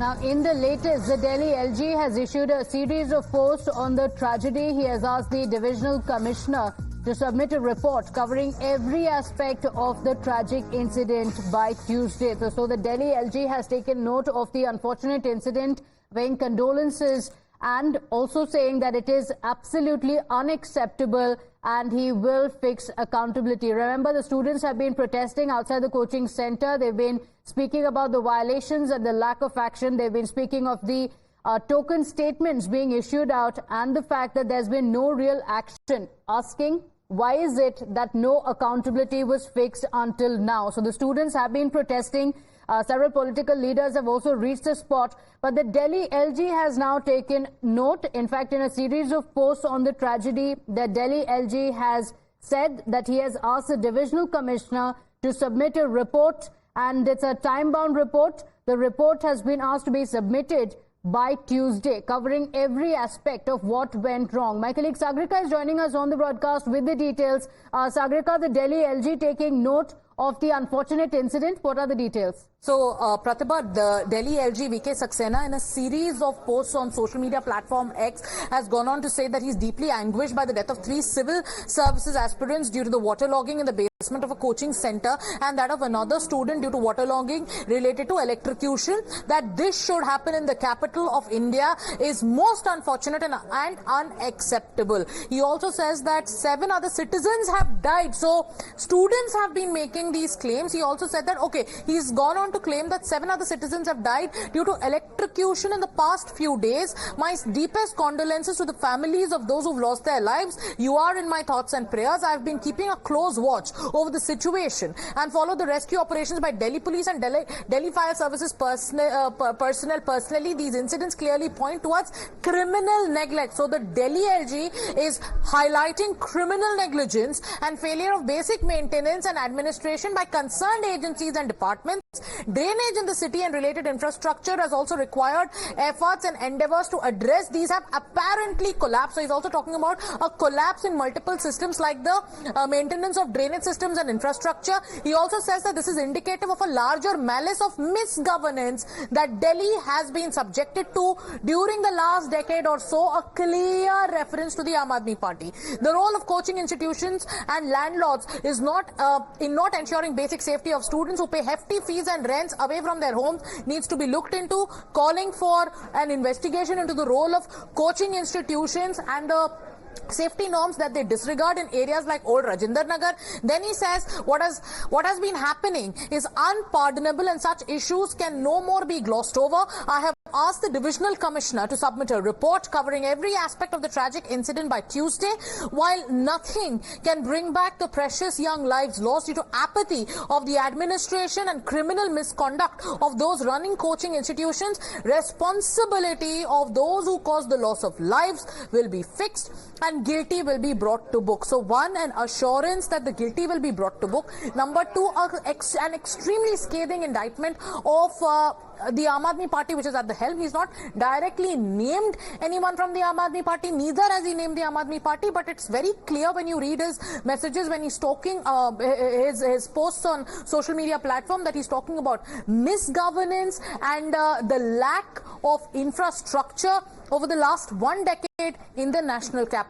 Now, in the latest, the Delhi LG has issued a series of posts on the tragedy. He has asked the Divisional Commissioner to submit a report covering every aspect of the tragic incident by Tuesday. So the Delhi LG has taken note of the unfortunate incident, weighing condolences and also saying that it is absolutely unacceptable and he will fix accountability. Remember, the students have been protesting outside the coaching center. They've been speaking about the violations and the lack of action. They've been speaking of the token statements being issued out and the fact that there's been no real action, asking why is it that no accountability was fixed until now. So the students have been protesting. Several political leaders have also reached the spot, but the Delhi LG has now taken note. In fact, in a series of posts on the tragedy, the Delhi LG has said that he has asked the Divisional Commissioner to submit a report, and it's a time-bound report. The report has been asked to be submitted by Tuesday, covering every aspect of what went wrong. My colleague Sagrika is joining us on the broadcast with the details. Sagrika, the Delhi LG taking note of the unfortunate incident. What are the details? So, Pratibha, the Delhi LG VK Saxena, in a series of posts on social media platform X, has gone on to say that he's deeply anguished by the death of 3 civil services aspirants due to the waterlogging in the basement of a coaching center and that of another student due to waterlogging related to electrocution. That this should happen in the capital of India is most unfortunate and unacceptable. He also says that 7 other citizens have died. So, students have been making these claims. He also said that, okay, he's gone on to claim that 7 other citizens have died due to electrocution in the past few days. My deepest condolences to the families of those who've lost their lives. You are in my thoughts and prayers. I've been keeping a close watch over the situation and follow the rescue operations by Delhi Police and Delhi Fire Services personnel personally. These incidents clearly point towards criminal neglect. So the Delhi LG is highlighting criminal negligence and failure of basic maintenance and administration by concerned agencies and departments. Drainage in the city and related infrastructure has also required efforts and endeavors to address these have apparently collapsed. So he's also talking about a collapse in multiple systems like the maintenance of drainage systems and infrastructure. He also says that this is indicative of a larger malice of misgovernance that Delhi has been subjected to during the last decade or so, a clear reference to the Aam Aadmi Party. The role of coaching institutions and landlords is not in not ensuring basic safety of students who pay hefty fees and rents away from their homes needs to be looked into, calling for an investigation into the role of coaching institutions and the safety norms that they disregard in areas like Old Rajinder Nagar. Then he says what has been happening is unpardonable and such issues can no more be glossed over. I have asked the Divisional Commissioner to submit a report covering every aspect of the tragic incident by Tuesday. While nothing can bring back the precious young lives lost due to apathy of the administration and criminal misconduct of those running coaching institutions, responsibility of those who caused the loss of lives will be fixed and guilty will be brought to book. So one, an assurance that the guilty will be brought to book. Number 2, an extremely scathing indictment of the Aam Aadmi Party, which is at the helm. He's not directly named anyone from the Aam Aadmi Party, neither has he named the Aam Aadmi Party, but it's very clear when you read his messages, when he's talking, his posts on social media platform, that he's talking about misgovernance and the lack of infrastructure over the last 1 decade in the national capital.